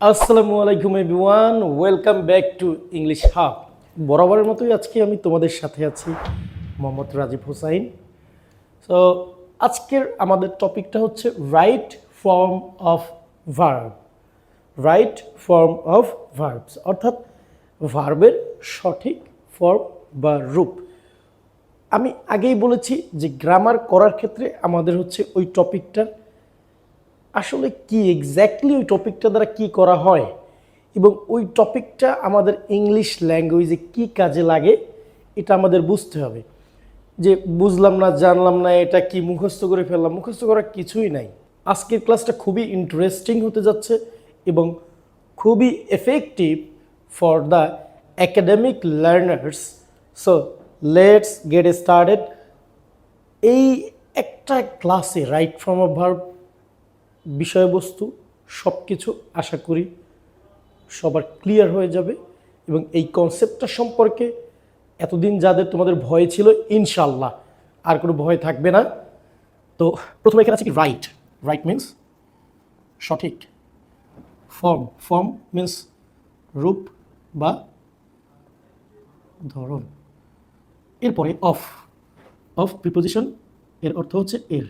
আসসালামু আলাইকুম everyone, welcome back to English hub. বরাবরের মতোই আজকে আমি তোমাদের সাথে আছি, মোহাম্মদ রাজীব হোসাইন। সো আজকের আমাদের টপিকটা হচ্ছে right form of verb. Right form of verbs অর্থাৎ ভার্বের সঠিক ফর্ম বা রূপ। আমি আগেই বলেছি যে গ্রামার করার ক্ষেত্রে আমাদের হচ্ছে ওই টপিকটার আসলে কি এক্স্যাক্টলি ওই টপিকটা দ্বারা কি করা হয় এবং ওই টপিকটা আমাদের ইংলিশ ল্যাঙ্গুয়েজে কি কাজে লাগে এটা আমাদের বুঝতে হবে। যে বুঝলাম না, জানলাম না, এটা কি মুখস্থ করে ফেললাম, মুখস্থ করার কিছুই নাই। আজকের ক্লাসটা খুবই ইন্টারেস্টিং হতে যাচ্ছে এবং খুবই effective for the academic learners. So let's get started. এই একটা ক্লাসে রাইট ফর্ম অফ ভার্ব বিষয়বস্তু সব কিছু আশা করি সবার ক্লিয়ার হয়ে যাবে এবং এই কনসেপ্টটা সম্পর্কে এতদিন যাদের তোমাদের ভয় ছিল ইনশাল্লাহ আর কোনো ভয় থাকবে না। তো প্রথমে এখানে আছে কি রাইট। রাইট মিন্স সঠিক, ফর্ম, ফর্ম মিন্স রূপ বা ধরন। এরপরে অফ, অফ প্রিপোজিশন, এর অর্থ হচ্ছে এর।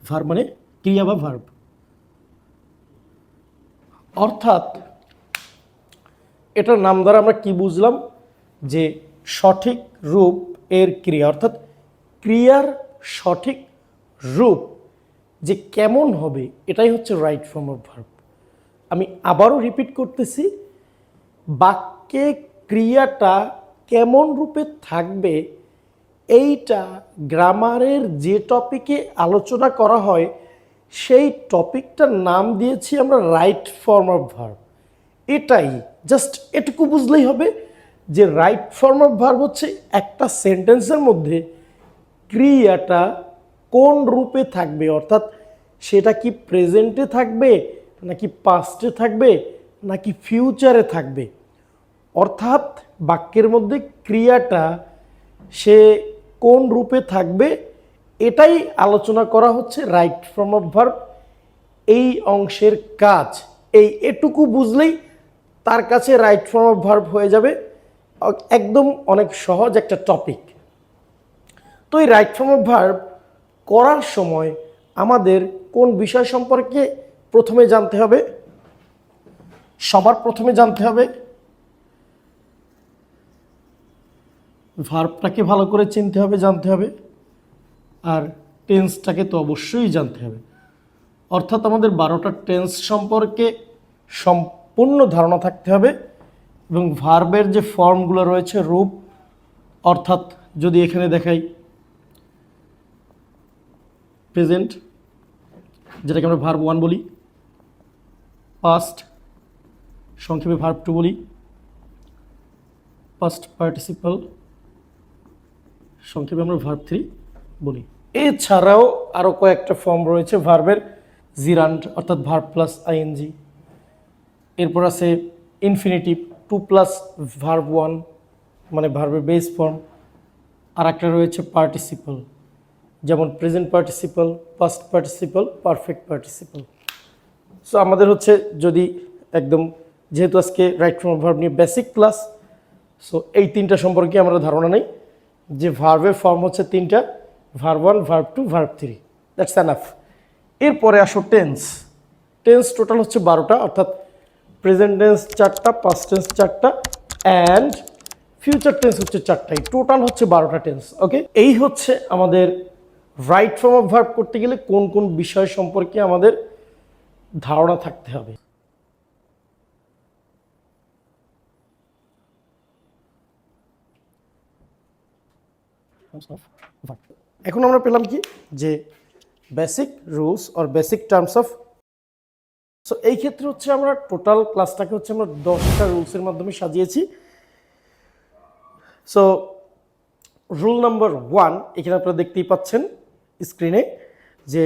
ভার্ব মানে ক্রিয়া বা ভার্ব, অর্থাৎ এটার নাম দ্বারা আমরা কি বুঝলাম যে সঠিক রূপ এর ক্রিয়া, অর্থাৎ ক্রিয়ার সঠিক রূপ যে কেমন হবে এটাই হচ্ছে রাইট ফর্ম অফ ভার্ব। আমি আবারও রিপিট করতেছি, বাক্যে ক্রিয়াটা কেমন রূপে থাকবে এইটা গ্রামারের যে টপিকে আলোচনা করা হয় সেই টপিকটার নাম দিয়েছি আমরা রাইট ফর্ম অফ ভার্ব। এটাই, জাস্ট এটুকু বুঝলেই হবে যে রাইট ফর্ম অফ ভার্ব হচ্ছে একটা সেন্টেন্সের মধ্যে ক্রিয়াটা কোন রূপে থাকবে, অর্থাৎ সেটা কি প্রেজেন্টে থাকবে নাকি পাস্টে থাকবে নাকি ফিউচারে থাকবে। অর্থাৎ বাক্যের মধ্যে ক্রিয়াটা সে কোন রূপে থাকবে এটাই আলোচনা করা হচ্ছে রাইট ফর্ম অফ ভার্ব। এই অংশের কাজ এটুকু বুঝলেই তার কাছে রাইট ফর্ম অফ ভার্ব হয়ে যাবে। একদম অনেক সহজ একটা টপিক। তো এই রাইট ফর্ম অফ ভার্ব করার সময় আমাদের কোন বিষয় সম্পর্কে প্রথমে জানতে হবে? সবার প্রথমে জানতে হবে ভার্বটাকে ভালো করে চিনতে হবে, জানতে হবে, আর টেন্সটাকে তো অবশ্যই জানতে হবে। অর্থাৎ আমাদের 12টা টেন্স সম্পর্কে সম্পূর্ণ ধারণা থাকতে হবে এবং ভার্বের যে ফর্মগুলো রয়েছে রূপ, অর্থাৎ যদি এখানে দেখাই প্রেজেন্ট যেটাকে আমরা ভার্ব 1 বলি, পাস্ট সংক্ষেপে ভার্ব 2 বলি, পাস্ট পার্টিসিপল সংক্ষেপে আমরা ভার্ব 3 বলি। এছাড়াও আরও কয়েকটা ফর্ম রয়েছে ভার্বের, জিরান্ড অর্থাৎ ভার্ব প্লাস আইএনজি, এরপর আছে ইনফিনিটিভ 2 প্লাস ভার্ব 1 মানে ভার্বের বেস ফর্ম, আর একটা রয়েছে পার্টিসিপল যেমন present participle, past participle, perfect participle. So আমাদের হচ্ছে যদি একদম যেহেতু আজকে রাইট ফর্ম অফ ভার্ব নিয়ে বেসিক ক্লাস, সো এই তিনটা সম্পর্কে আমরা ধারণা নেই যে ভার্বের ফর্ম হচ্ছে তিনটা, verb 1, verb 2, verb 3, that's enough. এরপরে আসো টেন্স। টেন্স টোটাল হচ্ছে 12টা, অর্থাৎ প্রেজেন্ট টেন্স 4টা, পাস্ট টেন্স 4টা অ্যান্ড ফিউচার টেন্স হচ্ছে 4টাই, টোটাল হচ্ছে 12টা টেন্স। ওকে, এই হচ্ছে আমাদের রাইট ফর্ম অফ ভার্ব করতে গেলে কোন কোন বিষয় সম্পর্কে আমাদের ধারণা থাকতে হবে। এখন আমরা পেলাম কি যে basic rules or basic terms of. So এই ক্ষেত্রে হচ্ছে আমরা টোটাল ক্লাসটাকে হচ্ছে আমরা 10টা রুলসের মাধ্যমে সাজিয়েছি। সো রুল নাম্বার 1 এখানে আপনারা দেখতেই পাচ্ছেন স্ক্রিনে যে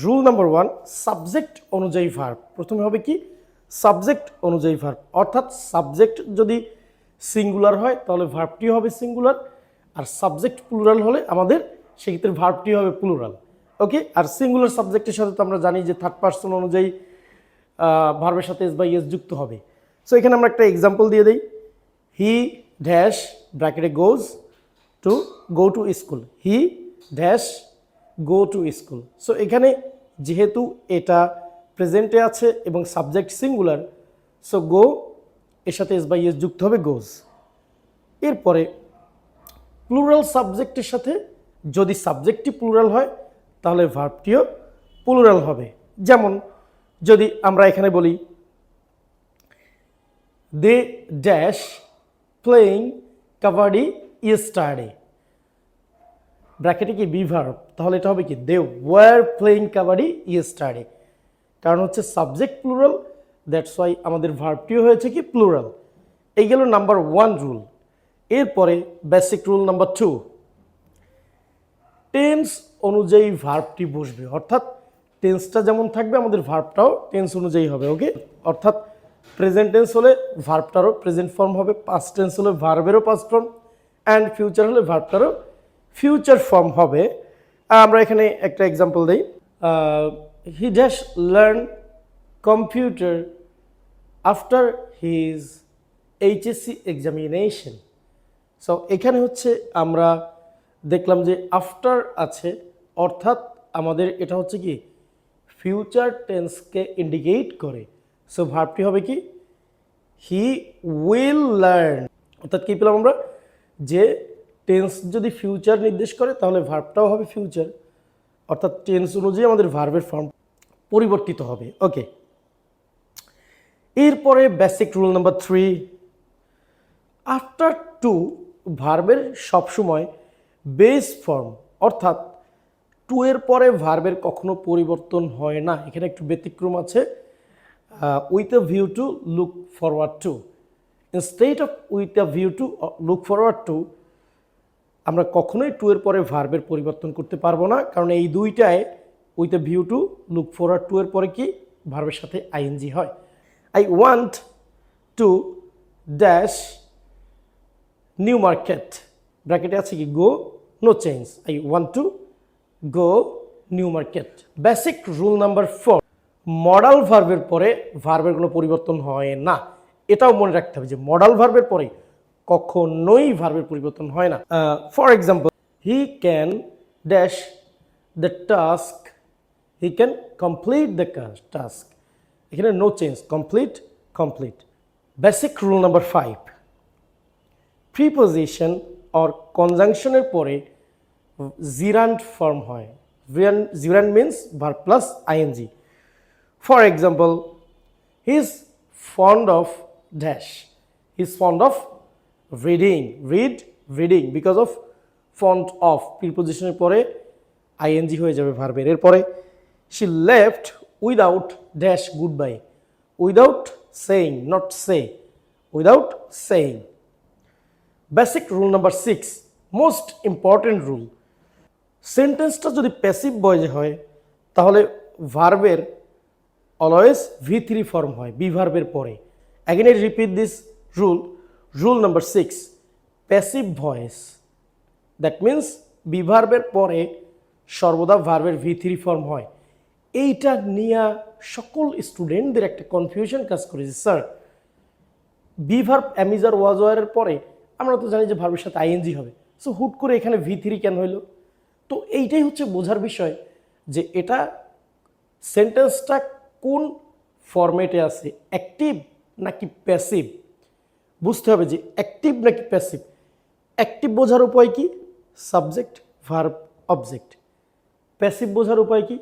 রুল নাম্বার 1 সাবজেক্ট অনুযায়ী ভার্ব। প্রথমে হবে কি সাবজেক্ট অনুযায়ী ভার্ব, অর্থাৎ সাবজেক্ট যদি সিঙ্গুলার হয় তাহলে ভার্বটি হবে সিঙ্গুলার, আর সাবজেক্ট প্লুরাল হলে আমাদের সেক্ষেত্রে ভার্বটি হবে প্লুরাল। ওকে, আর সিঙ্গুলার সাবজেক্টের সাথে তো আমরা জানি যে থার্ড পার্সন অনুযায়ী ভার্বের সাথে এস বা ইএস যুক্ত হবে। সো এখানে আমরা একটা এক্সাম্পল দিয়ে দিই, হি ড্যাশ ব্র্যাকেটে go to school, he dash go to school. So এখানে যেহেতু এটা প্রেজেন্টে আছে এবং সাবজেক্ট সিঙ্গুলার, সো গো এর সাথে এস বা ইএস যুক্ত হবে, গোজ। এরপরে প্লুরাল সাবজেক্টের সাথে যদি সাবজেক্টটি প্লুরাল হয় তাহলে ভার্বটিও প্লুরাল হবে। যেমন যদি আমরা এখানে বলি they dash playing kabaddi yesterday, ব্র্যাকেটে কি বি ভার্ব, তাহলে এটা হবে কি they were playing kabaddi yesterday. কারণ হচ্ছে সাবজেক্ট প্লুরাল, দ্যাটস ওয়াই আমাদের ভার্বটিও হয়েছে কি প্লুরাল। এই গেল নাম্বার 1 রুল। এরপরে বেসিক রুল নাম্বার 2, টেন্স অনুযায়ী ভার্বটি বসবে, অর্থাৎ টেন্সটা যেমন থাকবে আমাদের ভার্বটাও টেন্স অনুযায়ী হবে। ওকে, অর্থাৎ প্রেজেন্ট টেন্স হলে ভার্বটারও প্রেজেন্ট ফর্ম হবে, পাস্ট টেন্স হলে ভার্বেরও পাস্ট ফর্ম, অ্যান্ড ফিউচার হলে ভার্বটারও ফিউচার ফর্ম হবে। আমরা এখানে একটা এক্সাম্পল দিই, he dash learn computer after his HSC examination. So এখানে হচ্ছে আমরা দেখলাম যে আফটার আছে, অর্থাৎ আমাদের এটা হচ্ছে কি ফিউচার টেন্সকে ইন্ডিকেট করে। সো ভার্বটি হবে কি হি উইল লার্ন, অর্থাৎ কি পেলাম আমরা, যে টেন্স যদি ফিউচার নির্দেশ করে তাহলে ভার্বটাও হবে ফিউচার, অর্থাৎ টেন্স অনুযায়ী আমাদের ভার্বের ফর্ম পরিবর্তিত হবে। ওকে, এরপরে basic rule number 3, after to ভার্বের সবসময় বেস ফর্ম, অর্থাৎ টু এর পরে ভার্বের কখনো পরিবর্তন হয় না। এখানে একটু ব্যতিক্রম আছে, with a view to look forward two, instead of with a view to look forward two, আমরা কখনোই টু এর পরে ভার্বের পরিবর্তন করতে পারবো না, কারণ এই দুইটায় with a view to look forward to এর পরে কি ভার্বের সাথে আইএনজি হয়। I want to dash New Market, ব্র্যাকেটে আছে কি go, no change, I want to go New Market. Basic rule number 4, modal ভার্বের পরে ভার্বের কোনো পরিবর্তন হয় না। এটাও মনে রাখতে হবে যে মডাল ভার্বের পরে কখনোই ভার্বের পরিবর্তন হয় না। For example, he can dash the task, he can complete the task, এখানে no change, complete. Basic rule number 5, preposition or কনজাংশনের পরে জিরান্ড ফর্ম হয়। Gerund means verb plus ING. For example, he is fond of dash, he is fond of reading, because of fond of প্রিপোজিশনের পরে ING হয়ে যাবে ভার্বের। এরপরে she left without dash good bye, without saying, not say, without saying. Basic rule number 6, most important rule, সেন্টেন্সটা যদি passive ভয়েসে হয় তাহলে ভার্বের অলওয়েজ V3 ফর্ম হয় বি ভার্বের পরে। Again I repeat this rule number 6, passive voice, that means B ভার্বের পরে সর্বদা ভার্বের V3 ফর্ম হয়। এইটা নিয়ে সকল স্টুডেন্টদের একটা কনফিউশন কাজ করেছে, sir B verb am is are was ওয়ারের পরে আমরা তো জানি যে ভার্বের সাথে আইএনজি হবে, সো হুট করে এখানে V3 কেন হইল? তো এইটাই হচ্ছে বোঝার বিষয় যে এটা সেন্টেন্সটা কোন ফরম্যাটে আছে, অ্যাক্টিভ নাকি প্যাসিভ। বুঝতে হবে যে অ্যাক্টিভ নাকি প্যাসিভ। অ্যাক্টিভ বোঝার উপায় কি? Subject verb object. প্যাসিভ বোঝার উপায় কি?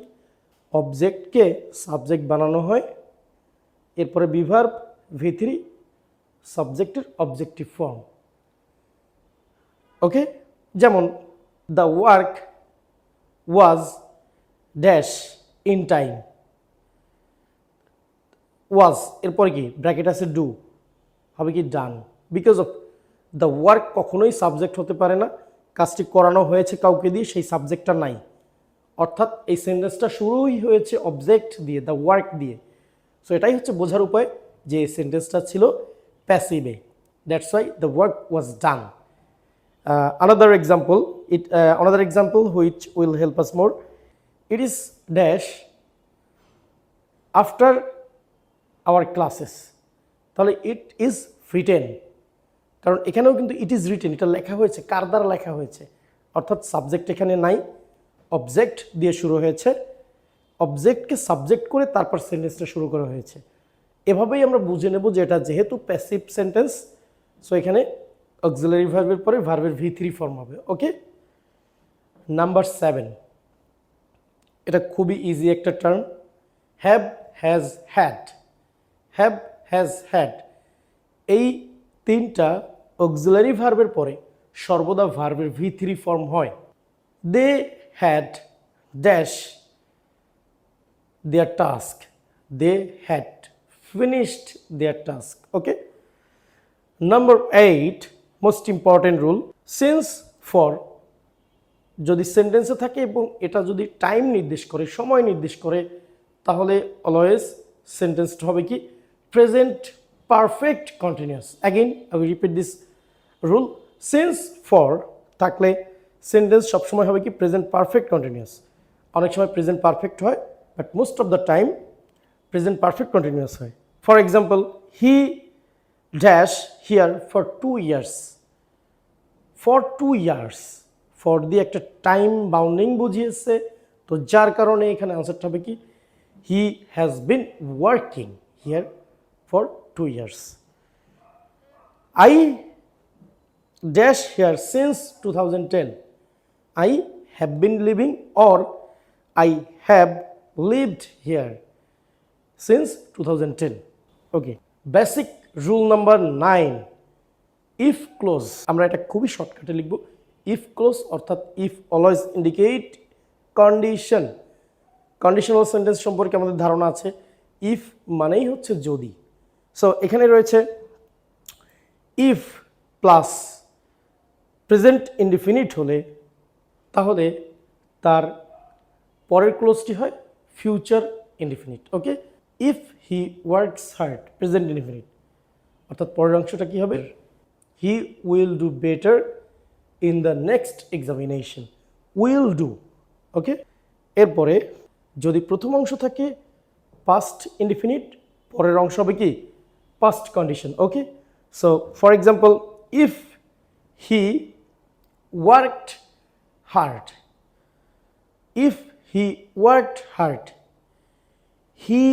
অবজেক্টকে সাবজেক্ট বানানো হয়, এরপরে বিভার্ব V3, সাবজেক্টের অবজেক্টিভ ফর্ম। ওকে, যেমন the work was dash in time, was এরপরে কি ব্র্যাকেট আছে ডু, হবে কি done, because of the work কখনোই সাবজেক্ট হতে পারে না, কাজটি করানো হয়েছে কাউকে দিয়ে, সেই সাবজেক্টটা নাই, অর্থাৎ এই সেন্টেন্সটা শুরুই হয়েছে অবজেক্ট দিয়ে, দ্য ওয়ার্ক দিয়ে। সো এটাই হচ্ছে বোঝার উপায় যে সেন্টেন্সটা ছিল প্যাসিভে, that's why the work was done. Another example which will help us more, it is dash after our classes, তাহলে ইট ইজ রিটেন, কারণ এখানেও কিন্তু ইট ইজ রিটেন, এটা লেখা হয়েছে, কার দ্বারা লেখা হয়েছে, অর্থাৎ সাবজেক্ট এখানে নাই, অবজেক্ট দিয়ে শুরু হয়েছে, অবজেক্টকে সাবজেক্ট করে তারপর সেন্টেন্সটা শুরু করা হয়েছে। এভাবেই আমরা বুঝে নেব যে এটা যেহেতু প্যাসিভ সেন্টেন্স, সো এখানে অক্সিলারি ভার্বের পরে ভার্বের V3 ফর্ম হবে। ওকে, নাম্বার 7, এটা খুবই ইজি একটা term, have, has, had. Have, has, had, এই তিনটা অক্সিলারি ভার্বের পরে সর্বদা ভার্বের V3 ফর্ম হয়। They had dash their task, they had finished their task. Okay, number 8, most important rule, since for যদি সেন্টেন্সে থাকে এবং এটা যদি টাইম নির্দেশ করে, সময় নির্দেশ করে, তাহলে অলওয়েজ সেন্টেন্সটা হবে কি present perfect continuous. Again I will repeat this rule, since for থাকলে সেন্টেন্স সবসময় হবে কি প্রেজেন্ট পারফেক্ট কন্টিনিউয়াস। অনেক সময় প্রেজেন্ট পারফেক্ট হয়, but most of the time present perfect continuous হয়। For example, he dash here for 2 years, for 2 years, for দিয়ে একটা টাইম বাউন্ডিং বুঝিয়েছে, তো যার কারণে এখানে আনসারটা হবে কি he has been working here for 2 years। I dash here since 2010, I have been living or I have lived here since 2010. Okay, basic rule number 9, if clause, আমরা এটা খুবই শর্টকাটে লিখব, if clause অর্থাৎ if always indicate condition। Conditional sentence সম্পর্কে আমাদের ধারণা আছে, if মানেই হচ্ছে যদি। সো এখানে রয়েছে if প্লাস প্রেজেন্ট ইনডিফিনিট হলে তাহলে তার পরের ক্লোজটি হয় future indefinite. Okay, if he works hard, present indefinite, অর্থাৎ পরের অংশটা কি হবে he will do better in the next examination, will do. Okay, এরপরে যদি প্রথম অংশ থাকে পাস্ট ইনডিফিনিট, পরের অংশ হবে কি past condition. Okay, so for example, if he worked hard, if he worked hard, he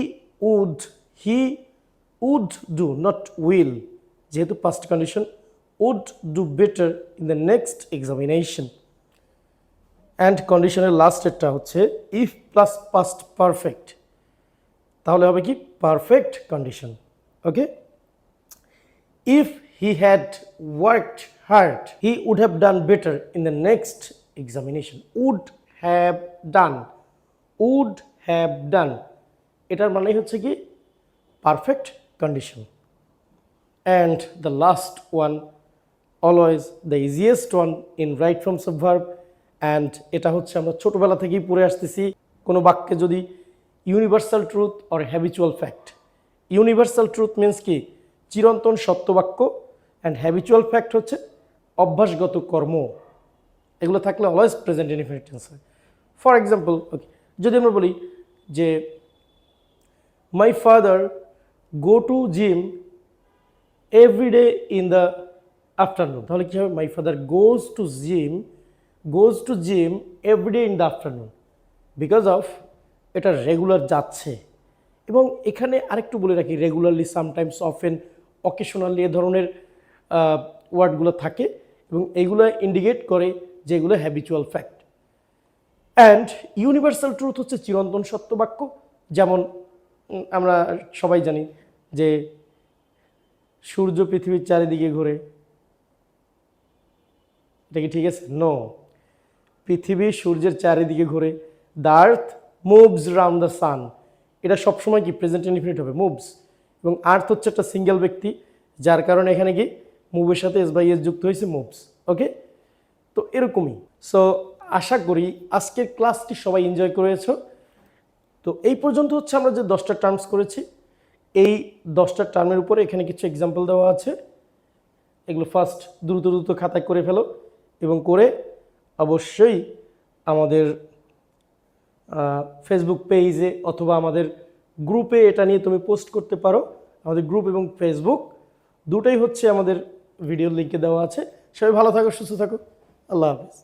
would do, not will, যেহেতু past condition, would do better in the next examination। and conditioner last একটা হচ্ছে if plus past perfect, তাহলে হবে কি perfect condition। okay, if he had worked hard, he would have done better in the next examination। would have done, এটার মানে হচ্ছে কি perfect condition. and the last one, always the easiest one in right forms of verb, and এটা হচ্ছে আমরা ছোটবেলা থেকেই পড়ে আসতেছি, কোনো বাক্যে যদি universal truth or habitual fact, universal truth means কি চিরন্তন সত্য বাক্য, অ্যান্ড হ্যাবিচুয়াল ফ্যাক্ট হচ্ছে অভ্যাসগত কর্ম, এগুলো থাকলে অলওয়েজ প্রেজেন্ট ইনডিফিনিট টেন্স হয়। ফর এক্সাম্পল, ওকে, যদি আমরা বলি যে my father go to gym every day in the afternoon, তাহলে কী হবে my father goes to gym every day in the afternoon, because of এটা রেগুলার যাচ্ছে। এবং এখানে আরেকটু বলে রাখি, রেগুলারলি, সামটাইমস, অফেন, অকেশনালি, এ ধরনের ওয়ার্ডগুলো থাকে এবং এইগুলো ইন্ডিকেট করে যে এগুলো habitual fact. And universal truth হচ্ছে চিরন্তন সত্য বাক্য, যেমন আমরা সবাই জানি যে সূর্য পৃথিবীর চারিদিকে ঘোরে, এটা কি ঠিক আছে? নো, পৃথিবী সূর্যের চারিদিকে ঘোরে। The earth moves round the sun, এটা সবসময় কি প্রেজেন্ট ইনডিফিনিট হবে, মুভস। এবং আর্থ হচ্ছে একটা সিঙ্গেল ব্যক্তি, যার কারণে এখানে কি মুভের সাথে এস বাই এস যুক্ত হয়েছে, মুভস। ওকে, তো এরকমই। সো আশা করি আজকের ক্লাসটি সবাই এনজয় করেছো। তো এই পর্যন্ত হচ্ছে আমরা যে 10টা টার্মস করেছি, এই 10টা টার্মের উপরে এখানে কিছু এক্সাম্পল দেওয়া আছে, এগুলো ফার্স্ট দ্রুত খাতায় করে ফেলো এবং করে অবশ্যই আমাদের ফেসবুক পেজে অথবা আমাদের গ্রুপে এটা নিয়ে তুমি পোস্ট করতে পারো। আমাদের গ্রুপ এবং ফেসবুক দুটোই হচ্ছে আমাদের ভিডিওর লিঙ্কে দেওয়া আছে। সবাই ভালো থাকো, সুস্থ থাকো। আল্লাহ হাফিজ।